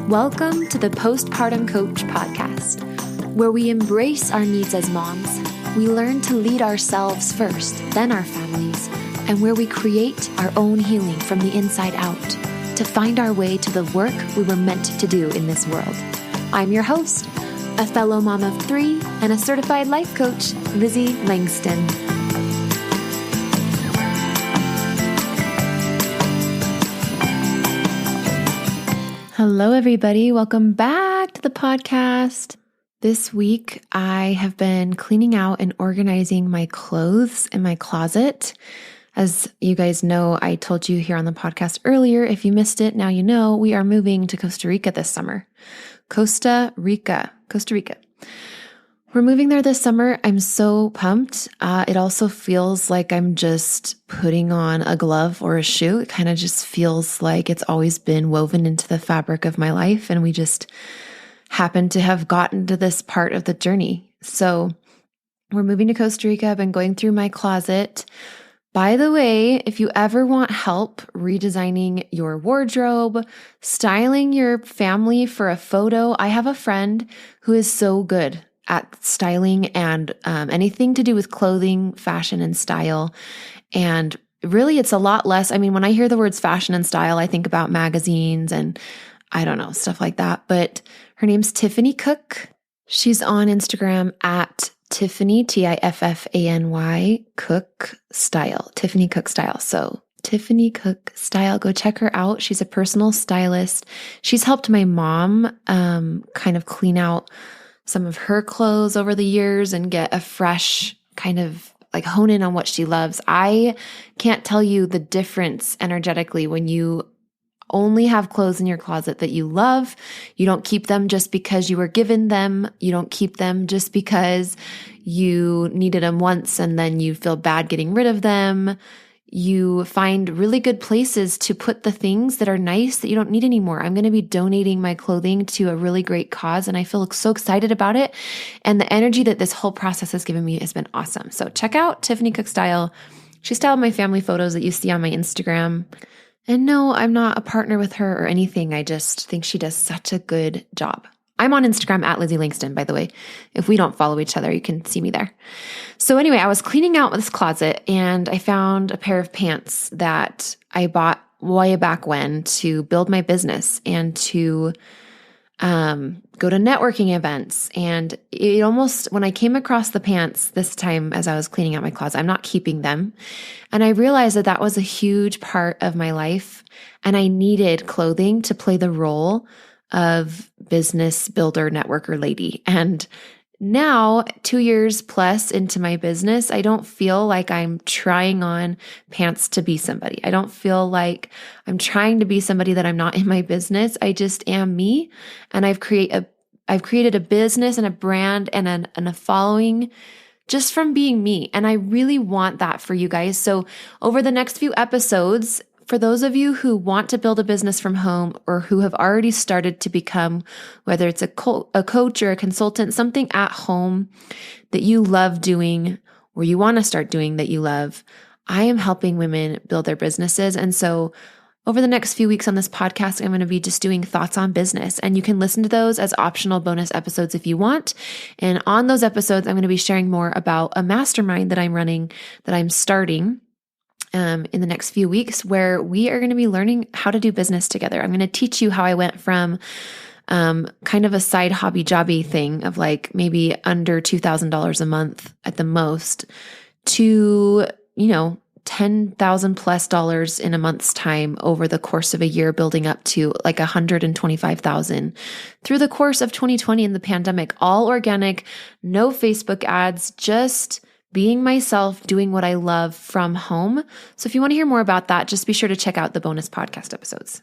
Welcome to the Postpartum Coach podcast, where we embrace our needs as moms, we learn to lead ourselves first, then our families, and where we create our own healing from the inside out to find our way to the work we were meant to do in this world. I'm your host, a fellow mom of 3 and a certified life coach, Lizzie Langston. Hello, everybody. Welcome back to the podcast. This week, I have been cleaning out and organizing my clothes in my closet. As you guys know, I told you here on the podcast earlier. If you missed it, now you know we are moving to Costa Rica this summer. Costa Rica. We're moving there this summer. I'm so pumped. It also feels like I'm just putting on a glove or a shoe. It kind of just feels like it's always been woven into the fabric of my life, and we just happen to have gotten to this part of the journey. So we're moving to Costa Rica. I've been going through my closet. By the way, if you ever want help redesigning your wardrobe, styling your family for a photo, I have a friend who is so good at styling and anything to do with clothing, fashion, and style. And really, it's a lot less. I mean, when I hear the words fashion and style, I think about magazines and I don't know, stuff like that. But her name's Tiffany Cook. She's on Instagram at Tiffany, Tiffany Cook Style, Tiffany Cook Style. So Tiffany Cook Style, go check her out. She's a personal stylist. She's helped my mom kind of clean out some of her clothes over the years and get a fresh kind of like hone in on what she loves. I can't tell you the difference energetically when you only have clothes in your closet that you love. You don't keep them just because you were given them. You don't keep them just because you needed them once and then you feel bad getting rid of them. You find really good places to put the things that are nice that you don't need anymore. I'm going to be donating my clothing to a really great cause, and I feel so excited about it. And the energy that this whole process has given me has been awesome. So check out Tiffany Cook Style. She styled my family photos that you see on my Instagram. And no, I'm not a partner with her or anything. I just think she does such a good job. I'm on Instagram at Lizzie Langston, by the way. If we don't follow each other, you can see me there. So anyway, I was cleaning out this closet and I found a pair of pants that I bought way back when to build my business and to go to networking events. And it almost, when I came across the pants this time as I was cleaning out my closet, I'm not keeping them. And I realized that that was a huge part of my life. And I needed clothing to play the role of business builder, networker lady. And now, 2 years plus into my business, I don't feel like I'm trying on pants to be somebody. I don't feel like I'm trying to be somebody that I'm not in my business. I just am me. And I've created a business and a brand and a following just from being me. And I really want that for you guys. So over the next few episodes, for those of you who want to build a business from home or who have already started to become, whether it's a coach or a consultant, something at home that you love doing or you want to start doing that you love, I am helping women build their businesses. And so over the next few weeks on this podcast, I'm going to be just doing thoughts on business, and you can listen to those as optional bonus episodes if you want. And on those episodes, I'm going to be sharing more about a mastermind that I'm running, that I'm starting in the next few weeks, where we are going to be learning how to do business together. I'm going to teach you how I went from kind of a side hobby jobby thing of like maybe under $2,000 a month at the most to, $10,000+ in a month's time over the course of a year, building up to like $125,000 through the course of 2020 in the pandemic, all organic, no Facebook ads, just being myself, doing what I love from home. So if you want to hear more about that, just be sure to check out the bonus podcast episodes.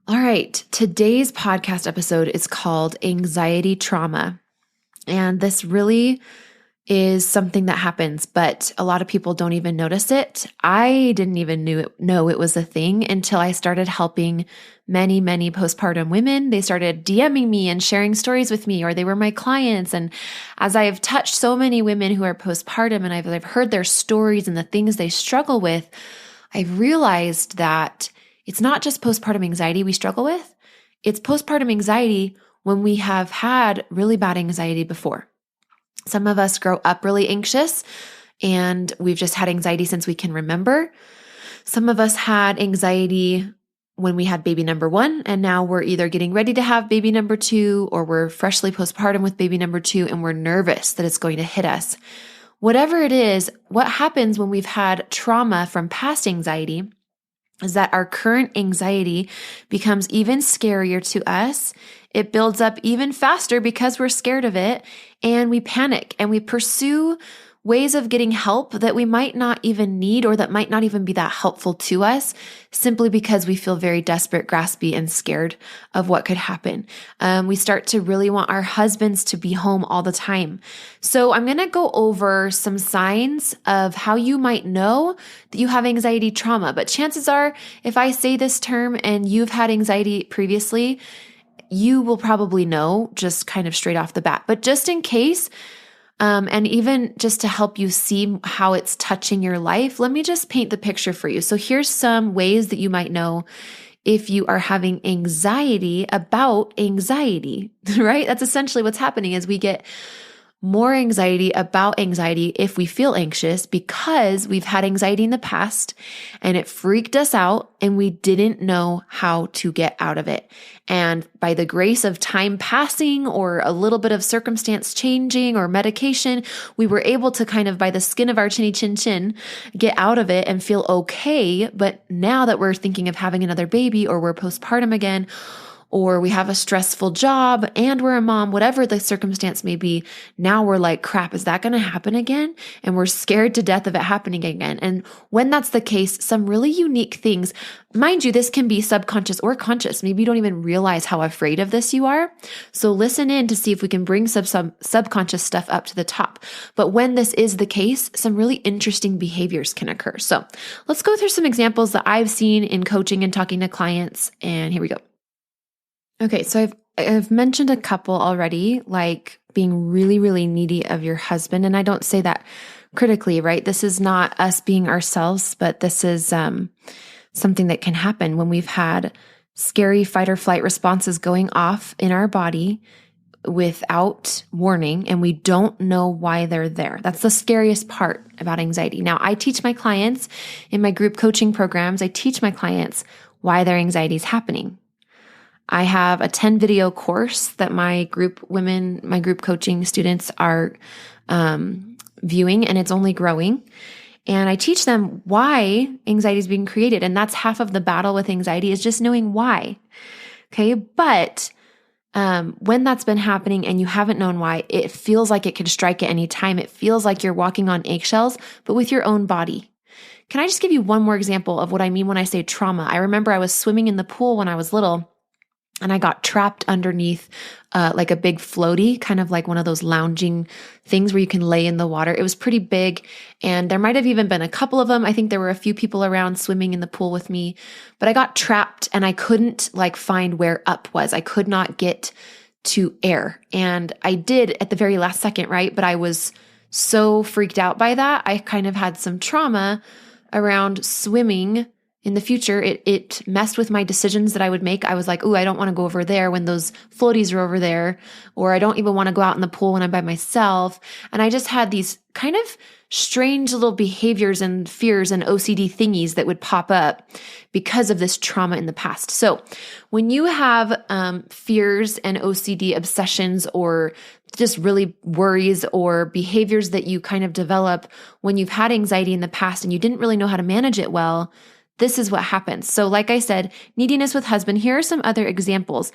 All right, today's podcast episode is called Anxiety Trauma. And this really is something that happens, but a lot of people don't even notice it. I didn't even know it was a thing until I started helping many, many postpartum women. They started DMing me and sharing stories with me, or they were my clients. And as I have touched so many women who are postpartum and I've heard their stories and the things they struggle with, I've realized that it's not just postpartum anxiety we struggle with. It's postpartum anxiety when we have had really bad anxiety before. Some of us grow up really anxious and we've just had anxiety since we can remember. Some of us had anxiety when we had baby number one, and now we're either getting ready to have baby number two, or we're freshly postpartum with baby number two, and we're nervous that it's going to hit us. Whatever it is, what happens when we've had trauma from past anxiety is that our current anxiety becomes even scarier to us. It builds up even faster because we're scared of it, and we panic and we pursue ways of getting help that we might not even need, or that might not even be that helpful to us, simply because we feel very desperate, graspy, and scared of what could happen. We start to really want our husbands to be home all the time. So I'm going to go over some signs of how you might know that you have anxiety trauma. But chances are, if I say this term and you've had anxiety previously, you will probably know just kind of straight off the bat. But just in case, and even just to help you see how it's touching your life, let me just paint the picture for you. So here's some ways that you might know if you are having anxiety about anxiety, right? That's essentially what's happening is we get more anxiety about anxiety if we feel anxious because we've had anxiety in the past and it freaked us out and we didn't know how to get out of it. And by the grace of time passing or a little bit of circumstance changing or medication, we were able to kind of by the skin of our chinny chin chin get out of it and feel okay. But now that we're thinking of having another baby, or we're postpartum again, or we have a stressful job and we're a mom, whatever the circumstance may be, now we're like, crap, is that going to happen again? And we're scared to death of it happening again. And when that's the case, some really unique things, mind you, this can be subconscious or conscious. Maybe you don't even realize how afraid of this you are. So listen in to see if we can bring some subconscious stuff up to the top. But when this is the case, some really interesting behaviors can occur. So let's go through some examples that I've seen in coaching and talking to clients. And here we go. Okay, so I've mentioned a couple already, like being really, really needy of your husband. And I don't say that critically, right? This is not us being ourselves, but this is something that can happen when we've had scary fight or flight responses going off in our body without warning, and we don't know why they're there. That's the scariest part about anxiety. Now, I teach my clients in my group coaching programs, I teach my clients why their anxiety is happening. I have a 10 video course that my group coaching students are viewing, and it's only growing. And I teach them why anxiety is being created. And that's half of the battle with anxiety, is just knowing why. Okay. But when that's been happening and you haven't known why, it feels like it could strike at any time. It feels like you're walking on eggshells, but with your own body. Can I just give you one more example of what I mean when I say trauma? I remember I was swimming in the pool when I was little, and I got trapped underneath like a big floaty, kind of like one of those lounging things where you can lay in the water. It was pretty big, and there might have even been a couple of them. I think there were a few people around swimming in the pool with me, but I got trapped and I couldn't like find where up was. I could not get to air. And I did at the very last second, right? But I was so freaked out by that. I kind of had some trauma around swimming. In the future, it messed with my decisions that I would make. I was like, ooh, I don't want to go over there when those floaties are over there, or I don't even want to go out in the pool when I'm by myself. And I just had these kind of strange little behaviors and fears and OCD thingies that would pop up because of this trauma in the past. So when you have fears and OCD obsessions, or just really worries or behaviors that you kind of develop when you've had anxiety in the past and you didn't really know how to manage it well, this is what happens. So like I said, neediness with husband, here are some other examples.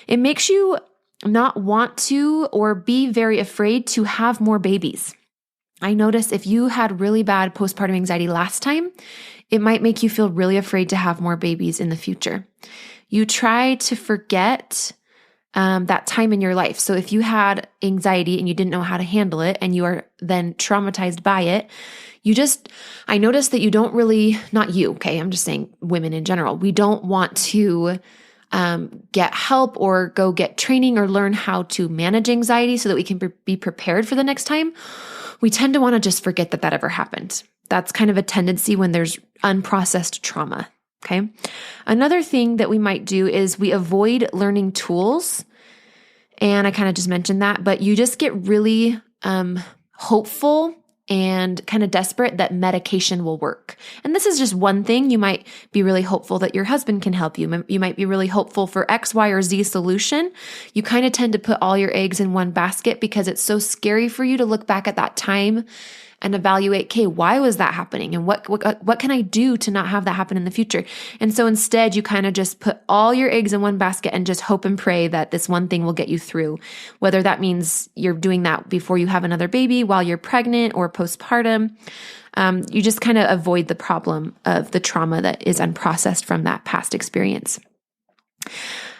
It makes you not want to or be very afraid to have more babies. I notice if you had really bad postpartum anxiety last time, it might make you feel really afraid to have more babies in the future. You try to forget that time in your life. So if you had anxiety and you didn't know how to handle it and you are then traumatized by it, I noticed that you don't really, not you, okay, I'm just saying women in general, we don't want to get help or go get training or learn how to manage anxiety so that we can be prepared for the next time. We tend to want to just forget that ever happened. That's kind of a tendency when there's unprocessed trauma. Okay. Another thing that we might do is we avoid learning tools. And I kind of just mentioned that, but you just get really hopeful and kind of desperate that medication will work. And this is just one thing. You might be really hopeful that your husband can help you. You might be really hopeful for X, Y, or Z solution. You kind of tend to put all your eggs in one basket because it's so scary for you to look back at that time and evaluate, okay, why was that happening? And what can I do to not have that happen in the future? And so instead, you kind of just put all your eggs in one basket and just hope and pray that this one thing will get you through. Whether that means you're doing that before you have another baby, while you're pregnant, or postpartum, you just kind of avoid the problem of the trauma that is unprocessed from that past experience.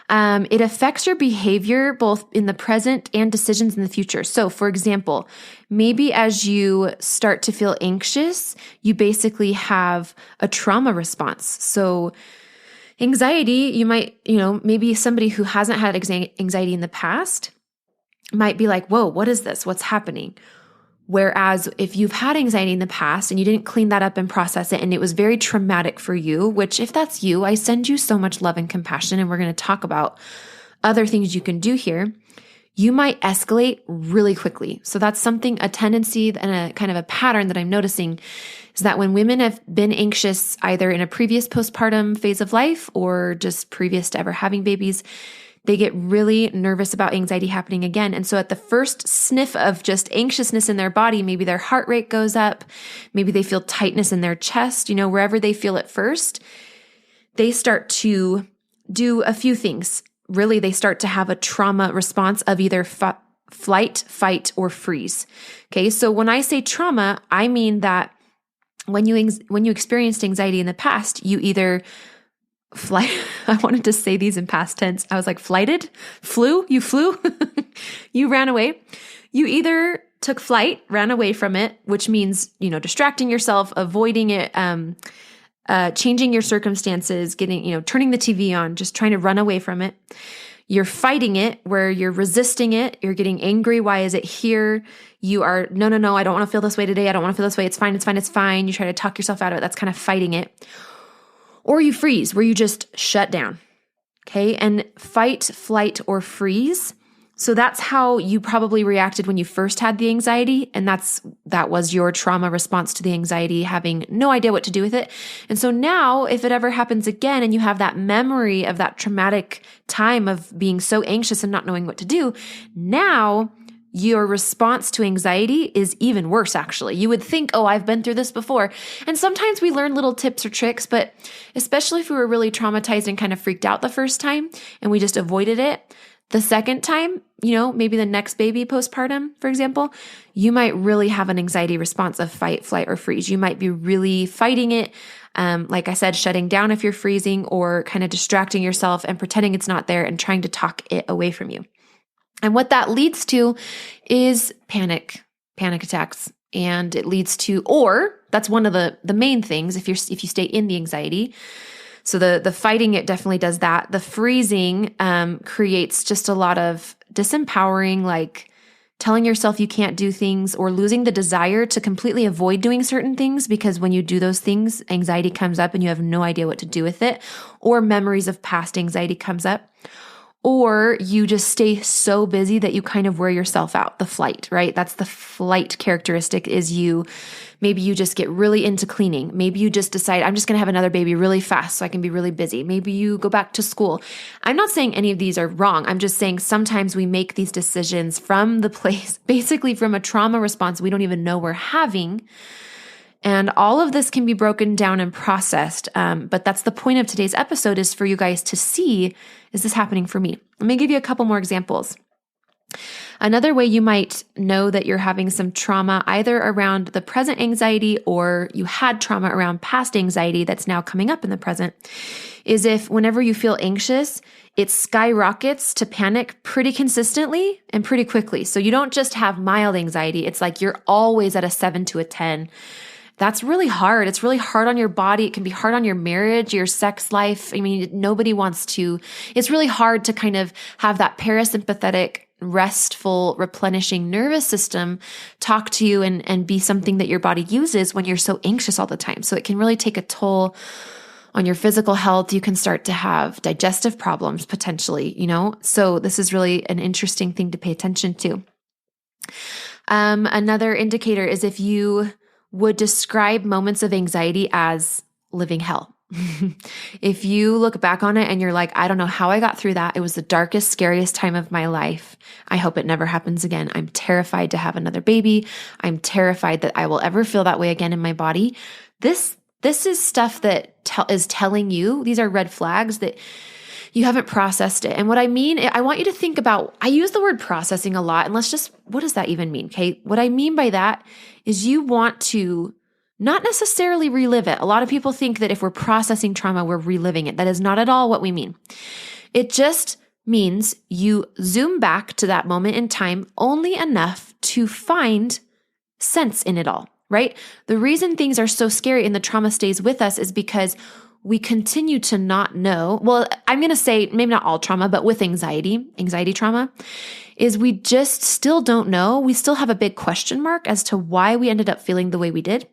It affects your behavior both in the present and decisions in the future. So, for example, maybe as you start to feel anxious, you basically have a trauma response. So, anxiety, you might, maybe somebody who hasn't had anxiety in the past might be like, whoa, what is this? What's happening? Whereas if you've had anxiety in the past and you didn't clean that up and process it, and it was very traumatic for you, which if that's you, I send you so much love and compassion, and we're going to talk about other things you can do here, you might escalate really quickly. So that's something, a tendency and a kind of a pattern that I'm noticing is that when women have been anxious either in a previous postpartum phase of life or just previous to ever having babies, they get really nervous about anxiety happening again. And so at the first sniff of just anxiousness in their body, maybe their heart rate goes up, maybe they feel tightness in their chest, wherever they feel it first, they start to do a few things. Really, they start to have a trauma response of either flight, fight, or freeze. Okay, so when I say trauma, I mean that when you experienced anxiety in the past, you either I wanted to say these in past tense. I was like, you flew, you ran away. You either took flight, ran away from it, which means, distracting yourself, avoiding it, changing your circumstances, turning the TV on, just trying to run away from it. You're fighting it, where you're resisting it. You're getting angry. Why is it here? You are, no, I don't want to feel this way today. I don't want to feel this way. It's fine. You try to talk yourself out of it. That's kind of fighting it. Or you freeze, where you just shut down, okay? And fight, flight, or freeze. So that's how you probably reacted when you first had the anxiety, and that was your trauma response to the anxiety, having no idea what to do with it. And so now, if it ever happens again and you have that memory of that traumatic time of being so anxious and not knowing what to do, now your response to anxiety is even worse, actually. You would think, oh, I've been through this before. And sometimes we learn little tips or tricks, but especially if we were really traumatized and kind of freaked out the first time and we just avoided it, the second time, maybe the next baby postpartum, for example, you might really have an anxiety response of fight, flight, or freeze. You might be really fighting it. Like I said, shutting down if you're freezing, or kind of distracting yourself and pretending it's not there and trying to talk it away from you. And what that leads to is panic attacks. And it leads to, or that's one of the main things if you stay in the anxiety. So the fighting, it definitely does that. The freezing creates just a lot of disempowering, like telling yourself you can't do things, or losing the desire to completely avoid doing certain things, because when you do those things, anxiety comes up and you have no idea what to do with it, or memories of past anxiety comes up. Or you just stay so busy that you kind of wear yourself out, the flight, right? That's the flight characteristic, is maybe you just get really into cleaning. Maybe you just decide, I'm just going to have another baby really fast so I can be really busy. Maybe you go back to school. I'm not saying any of these are wrong. I'm just saying sometimes we make these decisions from the place, basically from a trauma response we don't even know we're having. And all of this can be broken down and processed. But that's the point of today's episode, is for you guys to see, is this happening for me? Let me give you a couple more examples. Another way you might know that you're having some trauma either around the present anxiety, or you had trauma around past anxiety that's now coming up in the present, is if whenever you feel anxious, it skyrockets to panic pretty consistently and pretty quickly. So you don't just have mild anxiety. It's like you're always at a 7 to a 10. That's really hard. It's really hard on your body. It can be hard on your marriage, your sex life. I mean, nobody wants to. It's really hard to kind of have that parasympathetic, restful, replenishing nervous system talk to you and be something that your body uses when you're so anxious all the time. So it can really take a toll on your physical health. You can start to have digestive problems potentially, So this is really an interesting thing to pay attention to. Another indicator is if you would describe moments of anxiety as living hell. If you look back on it and you're like, I don't know how I got through that. It was the darkest, scariest time of my life. I hope it never happens again. I'm terrified to have another baby. I'm terrified that I will ever feel that way again in my body. This is stuff that is telling you, these are red flags that you haven't processed it. And what I mean, I want you to think about, I use the word processing a lot, and what does that even mean? Okay. What I mean by that is you want to not necessarily relive it. A lot of people think that if we're processing trauma, we're reliving it. That is not at all what we mean. It just means you zoom back to that moment in time only enough to find sense in it all, right? The reason things are so scary and the trauma stays with us is because we continue to not know. Well, I'm going to say maybe not all trauma, but with anxiety trauma, is we just still don't know. We still have a big question mark as to why we ended up feeling the way we did.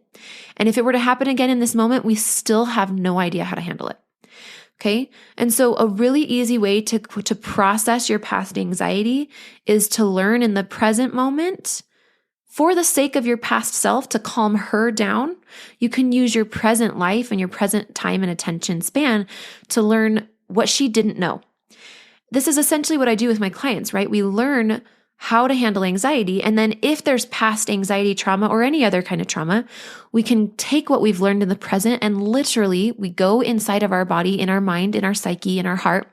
And if it were to happen again in this moment, we still have no idea how to handle it. Okay. And so a really easy way to process your past anxiety is to learn in the present moment. For the sake of your past self, to calm her down, you can use your present life and your present time and attention span to learn what she didn't know. This is essentially what I do with my clients, right? We learn how to handle anxiety. And then if there's past anxiety trauma or any other kind of trauma, we can take what we've learned in the present and literally we go inside of our body, in our mind, in our psyche, in our heart.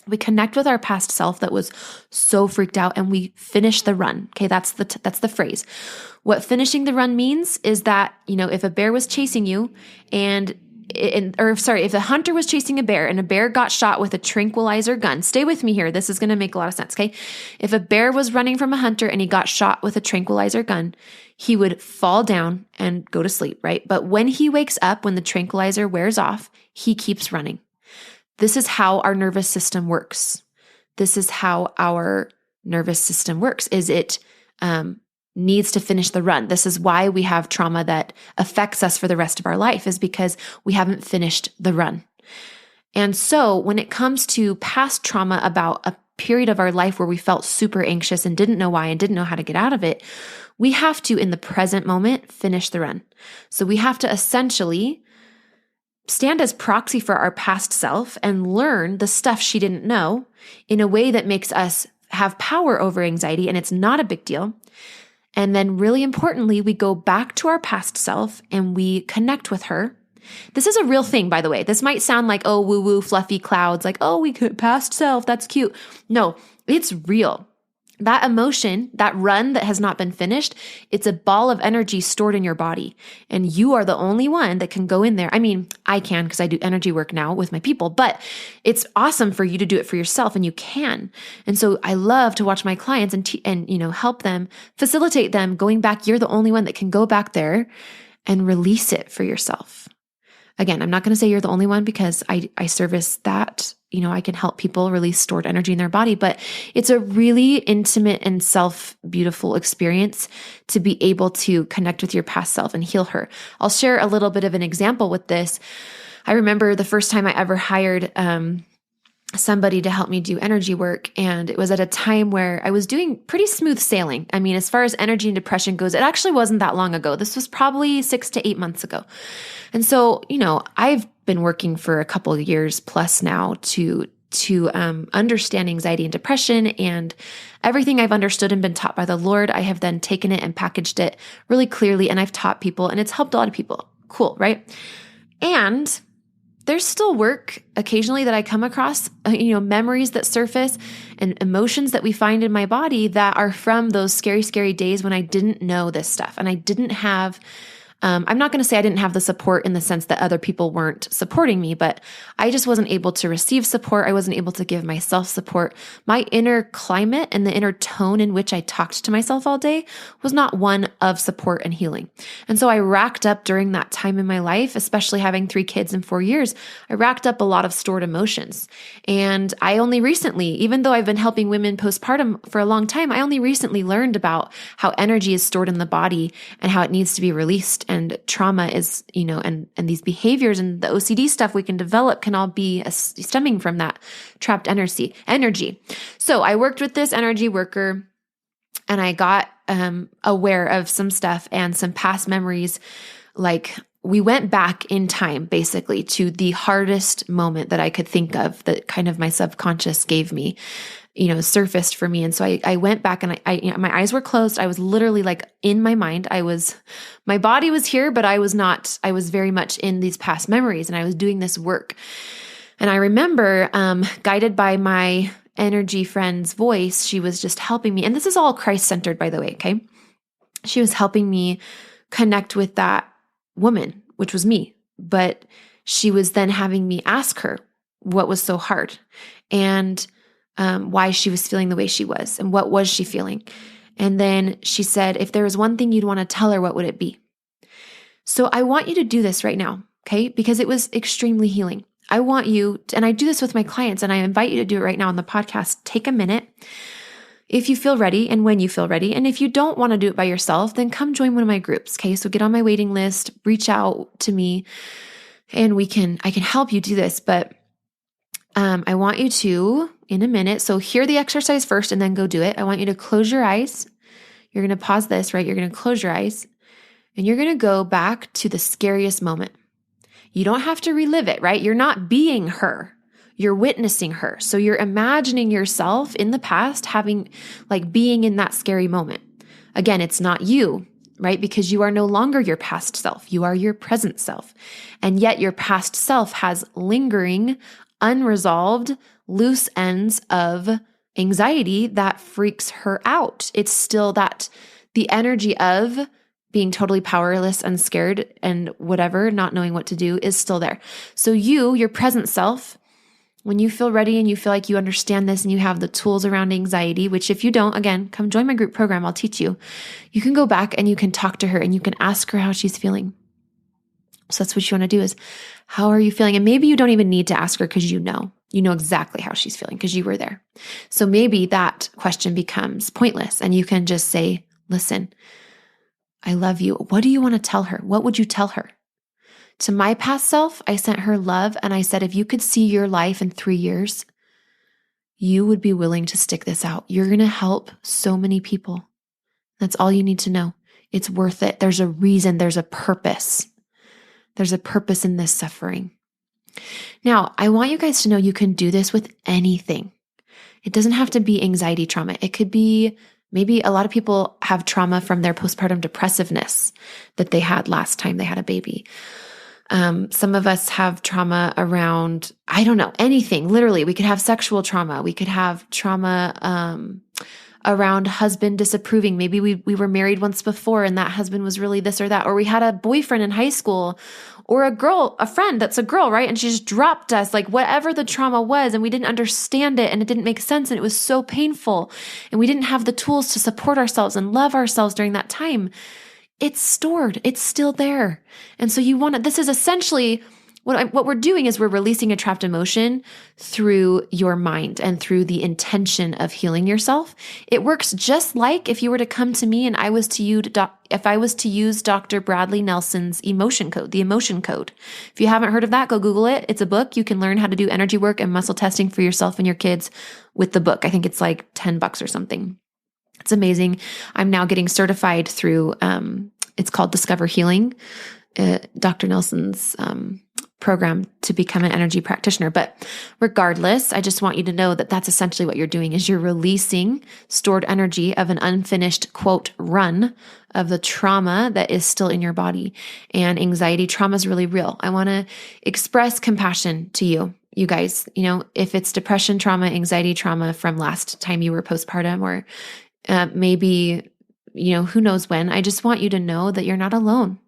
We connect with our past self that was so freaked out and we finish the run. Okay, that's the phrase. What finishing the run means is that, if a bear was chasing you if a hunter was chasing a bear and a bear got shot with a tranquilizer gun, stay with me here. This is going to make a lot of sense. Okay. If a bear was running from a hunter and he got shot with a tranquilizer gun, he would fall down and go to sleep, right? But when he wakes up, when the tranquilizer wears off, he keeps running. This is how our nervous system works. Is it needs to finish the run. This is why we have trauma that affects us for the rest of our life, is because we haven't finished the run. And so when it comes to past trauma about a period of our life where we felt super anxious and didn't know why and didn't know how to get out of it, we have to, in the present moment, finish the run. So we have to essentially stand as proxy for our past self and learn the stuff she didn't know in a way that makes us have power over anxiety, and it's not a big deal. And then really importantly, we go back to our past self and we connect with her. This is a real thing, by the way. This might sound like, oh, woo-woo, fluffy clouds, like, oh, we could past self, that's cute. No, it's real. That emotion, that run that has not been finished, it's a ball of energy stored in your body. And you are the only one that can go in there. I mean, I can because I do energy work now with my people, but it's awesome for you to do it for yourself, and you can. And so I love to watch my clients and help them, facilitate them going back. You're the only one that can go back there and release it for yourself. Again, I'm not going to say you're the only one because I service that. I can help people release stored energy in their body, but it's a really intimate and beautiful experience to be able to connect with your past self and heal her. I'll share a little bit of an example with this. I remember the first time I ever hired somebody to help me do energy work. And it was at a time where I was doing pretty smooth sailing. I mean, as far as energy and depression goes, it actually wasn't that long ago. This was probably 6 to 8 months ago. And so, I've been working for a couple of years plus now to understand anxiety and depression, and everything I've understood and been taught by the Lord, I have then taken it and packaged it really clearly. And I've taught people, and it's helped a lot of people. Cool. Right. And there's still work occasionally that I come across, memories that surface and emotions that we find in my body that are from those scary, scary days when I didn't know this stuff. And I didn't have, I'm not going to say I didn't have the support in the sense that other people weren't supporting me, but I just wasn't able to receive support. I wasn't able to give myself support. My inner climate and the inner tone in which I talked to myself all day was not one of support and healing. And so I racked up during that time in my life, especially having 3 kids in 4 years, I racked up a lot of stored emotions. And I only recently, even though I've been helping women postpartum for a long time, I only recently learned about how energy is stored in the body and how it needs to be released and trauma is, and these behaviors and the OCD stuff we can develop can all be stemming from that trapped energy. So I worked with this energy worker and I got aware of some stuff and some past memories. Like we went back in time basically to the hardest moment that I could think of that kind of my subconscious gave me, surfaced for me. And so I went back and my eyes were closed. I was literally like in my mind, my body was here, but I was very much in these past memories and I was doing this work. And I remember, guided by my energy friend's voice, she was just helping me. And this is all Christ-centered, by the way. Okay. She was helping me connect with that woman, which was me. But she was then having me ask her what was so hard and why she was feeling the way she was and what was she feeling. And then she said, if there was one thing you'd want to tell her, what would it be? So I want you to do this right now, okay? Because it was extremely healing. I want you, and I do this with my clients, and I invite you to do it right now on the podcast. Take a minute if you feel ready and when you feel ready. And if you don't want to do it by yourself, then come join one of my groups, okay? So get on my waiting list, reach out to me, and I can help you do this. But I want you to, in a minute, so hear the exercise first and then go do it. I want you to close your eyes. You're going to pause this, right? You're going to close your eyes and you're going to go back to the scariest moment. You don't have to relive it, right? You're not being her. You're witnessing her. So you're imagining yourself in the past being in that scary moment. Again, it's not you, right? Because you are no longer your past self. You are your present self. And yet your past self has lingering, unresolved, loose ends of anxiety that freaks her out. It's still the energy of being totally powerless and scared and whatever, not knowing what to do is still there. So your present self, when you feel ready and you feel like you understand this and you have the tools around anxiety, which if you don't, again, come join my group program. I'll teach you. You can go back and you can talk to her and you can ask her how she's feeling. So that's what you want to do is, how are you feeling? And maybe you don't even need to ask her because you know exactly how she's feeling because you were there. So maybe that question becomes pointless and you can just say, listen, I love you. What do you want to tell her? What would you tell her? To my past self, I sent her love and I said, if you could see your life in 3 years, you would be willing to stick this out. You're going to help so many people. That's all you need to know. It's worth it. There's a reason. There's a purpose. There's a purpose in this suffering. Now, I want you guys to know you can do this with anything. It doesn't have to be anxiety trauma. It could be maybe a lot of people have trauma from their postpartum depressiveness that they had last time they had a baby. Some of us have trauma around, I don't know, anything. Literally, we could have sexual trauma. We could have trauma around husband disapproving. Maybe we were married once before and that husband was really this or that. Or we had a boyfriend in high school or a friend that's a girl, right? And she just dropped us, like whatever the trauma was, and we didn't understand it and it didn't make sense and it was so painful and we didn't have the tools to support ourselves and love ourselves during that time. It's stored. It's still there. And so this is essentially what we're doing is we're releasing a trapped emotion through your mind and through the intention of healing yourself. It works just like if you were to come to me and if I was to use Dr. Bradley Nelson's emotion code, the emotion code. If you haven't heard of that, go Google it. It's a book. You can learn how to do energy work and muscle testing for yourself and your kids with the book. I think it's like $10 or something. It's amazing. I'm now getting certified through, it's called Discover Healing, Dr. Nelson's program to become an energy practitioner. But regardless, I just want you to know that that's essentially what you're doing is you're releasing stored energy of an unfinished, quote, run of the trauma that is still in your body. And anxiety trauma is really real. I want to express compassion to you guys, if it's depression trauma, anxiety trauma from last time you were postpartum or maybe, who knows when. I just want you to know that you're not alone.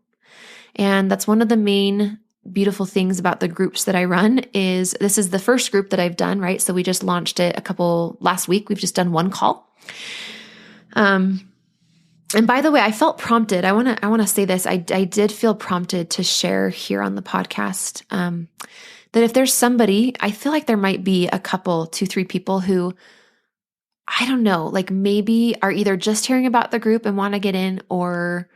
And that's one of the main beautiful things about the groups that I run is this is the first group that I've done, right? So we just launched it last week. We've just done one call. And by the way, I felt prompted. I want to say this. I did feel prompted to share here on the podcast, that if there's somebody, I feel like there might be a couple, 2, 3 people who, I don't know, like maybe are either just hearing about the group and want to get in or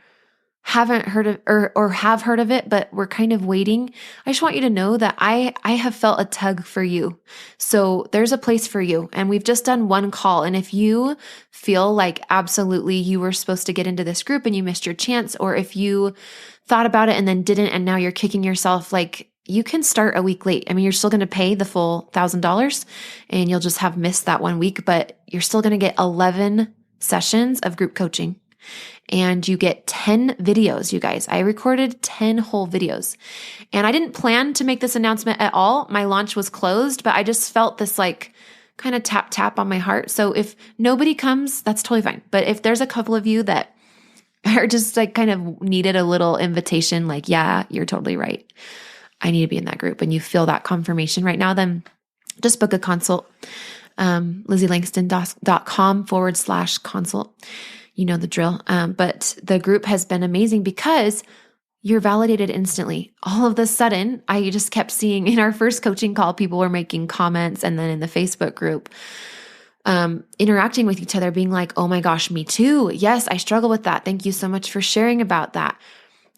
haven't heard of or have heard of it, but we're kind of waiting, I just want you to know that I have felt a tug for you. So there's a place for you. And we've just done one call. And if you feel like absolutely you were supposed to get into this group and you missed your chance, or if you thought about it and then didn't, and now you're kicking yourself, like, you can start a week late. I mean, you're still going to pay the full $1,000 and you'll just have missed that 1 week, but you're still going to get 11 sessions of group coaching. And you get 10 videos, you guys. I recorded 10 whole videos. And I didn't plan to make this announcement at all. My launch was closed, but I just felt this like kind of tap on my heart. So if nobody comes, that's totally fine. But if there's a couple of you that are just like kind of needed a little invitation, like, yeah, you're totally right, I need to be in that group, and you feel that confirmation right now, then just book a consult. LizzieLangston.com/consult. You know the drill. But the group has been amazing because you're validated instantly. All of a sudden, I just kept seeing in our first coaching call, people were making comments, and then in the Facebook group, interacting with each other, being like, oh my gosh, me too. Yes, I struggle with that. Thank you so much for sharing about that.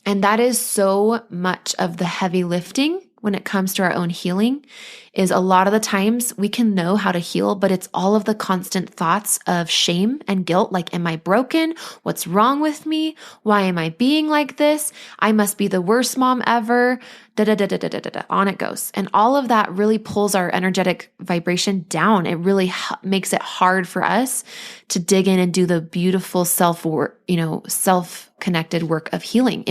And that is so much of the heavy lifting when it comes to our own healing, is a lot of the times we can know how to heal, but it's all of the constant thoughts of shame and guilt. Like, am I broken? What's wrong with me? Why am I being like this? I must be the worst mom ever. On it goes. And all of that really pulls our energetic vibration down. It really makes it hard for us to dig in and do the beautiful self-connected work of healing.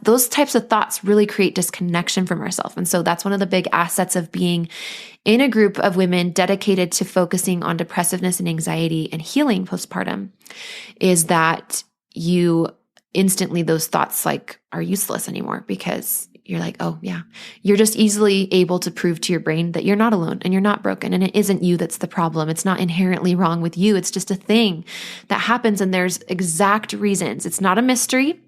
Those types of thoughts really create disconnection from ourselves. And so that's one of the big assets of being in a group of women dedicated to focusing on depressiveness and anxiety and healing postpartum, is that you instantly, those thoughts like are useless anymore, because you're like, oh yeah, you're just easily able to prove to your brain that you're not alone and you're not broken and it isn't you that's the problem. It's not inherently wrong with you. It's just a thing that happens, and there's exact reasons. It's not a mystery.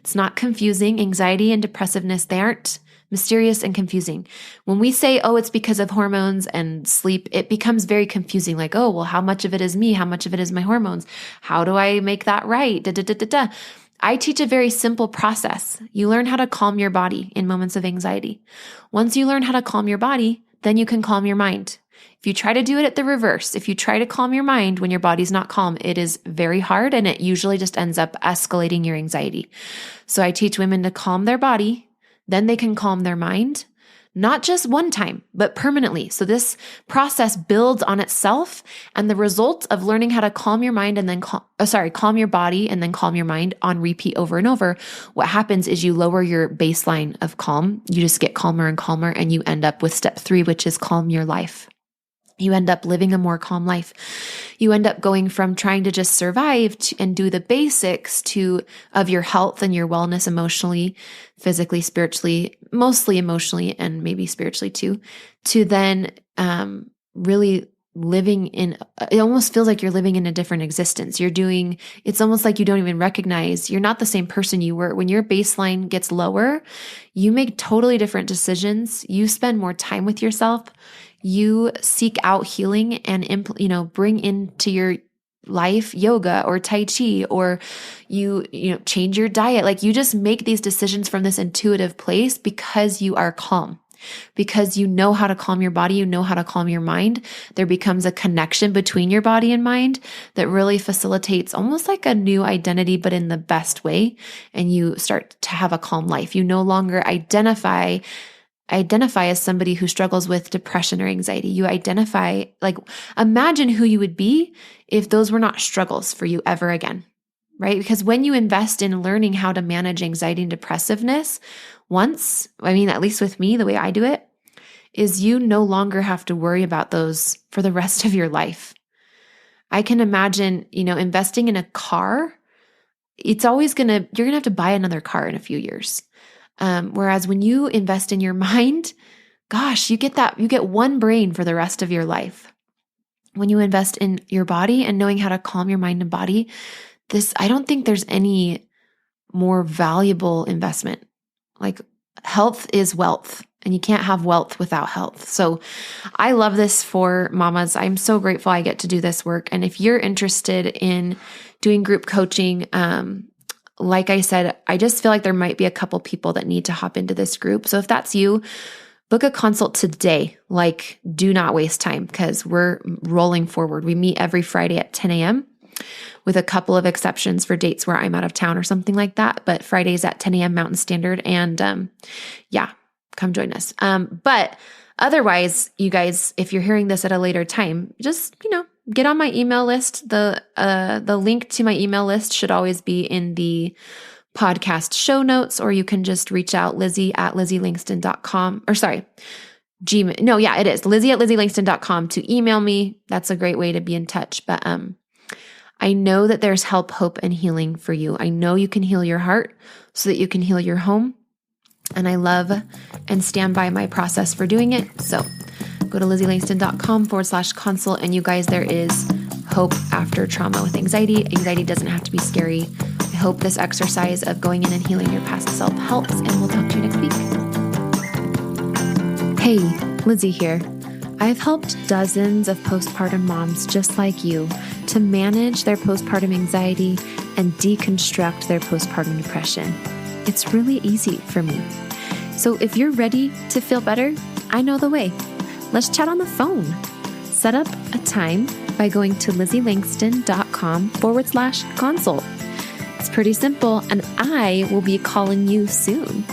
It's not confusing. Anxiety and depressiveness, they aren't mysterious and confusing. When we say, oh, it's because of hormones and sleep, it becomes very confusing. Like, oh, well, how much of it is me? How much of it is my hormones? How do I make that right? I teach a very simple process. You learn how to calm your body in moments of anxiety. Once you learn how to calm your body, then you can calm your mind. If you try to do it at the reverse, if you try to calm your mind when your body's not calm, it is very hard, and it usually just ends up escalating your anxiety. So I teach women to calm their body, then they can calm their mind, not just one time, but permanently. So this process builds on itself, and the result of learning how to calm your mind and then calm your body and then calm your mind on repeat over and over, what happens is you lower your baseline of calm. You just get calmer and calmer, and you end up with step 3, which is calm your life. You end up living a more calm life. You end up going from trying to just survive and do the basics of your health and your wellness emotionally, physically, spiritually, mostly emotionally, and maybe spiritually too, to then really living in, it almost feels like you're living in a different existence. It's almost like you don't even recognize, you're not the same person you were. When your baseline gets lower, you make totally different decisions. You spend more time with yourself. You seek out healing and bring into your life yoga or tai chi, or you change your diet. Like, you just make these decisions from this intuitive place because you are calm, because you know how to calm your body, you know how to calm your mind. There becomes a connection between your body and mind that really facilitates almost like a new identity, but in the best way. And you start to have a calm life. You no longer identify as somebody who struggles with depression or anxiety. You identify, like, imagine who you would be if those were not struggles for you ever again, right? Because when you invest in learning how to manage anxiety and depressiveness once, at least with me, the way I do it, is you no longer have to worry about those for the rest of your life. I can imagine, investing in a car. You're going to have to buy another car in a few years. Whereas when you invest in your mind, gosh, you get one brain for the rest of your life. When you invest in your body and knowing how to calm your mind and body, I don't think there's any more valuable investment. Like, health is wealth, and you can't have wealth without health. So I love this for mamas. I'm so grateful I get to do this work. And if you're interested in doing group coaching, like I said, I just feel like there might be a couple people that need to hop into this group. So if that's you, book a consult today. Like, do not waste time because we're rolling forward. We meet every Friday at 10 a.m. with a couple of exceptions for dates where I'm out of town or something like that. But Fridays at 10 a.m. Mountain Standard. And come join us. But otherwise, you guys, if you're hearing this at a later time, just, get on my email list. The link to my email list should always be in the podcast show notes, or you can just reach out Lizzie@LizzieLangston.com, or sorry, Gmail. No, yeah, it is Lizzie@LizzieLangston.com to email me. That's a great way to be in touch. But I know that there's help, hope, and healing for you. I know you can heal your heart so that you can heal your home. And I love and stand by my process for doing it. So go to LizzieLangston.com/consult. And you guys, there is hope after trauma with anxiety. Anxiety doesn't have to be scary. I hope this exercise of going in and healing your past self helps, and we'll talk to you next week. Hey, Lizzie here. I've helped dozens of postpartum moms just like you to manage their postpartum anxiety and deconstruct their postpartum depression. It's really easy for me. So if you're ready to feel better, I know the way. Let's chat on the phone. Set up a time by going to LizzieLangston.com/consult. It's pretty simple, and I will be calling you soon.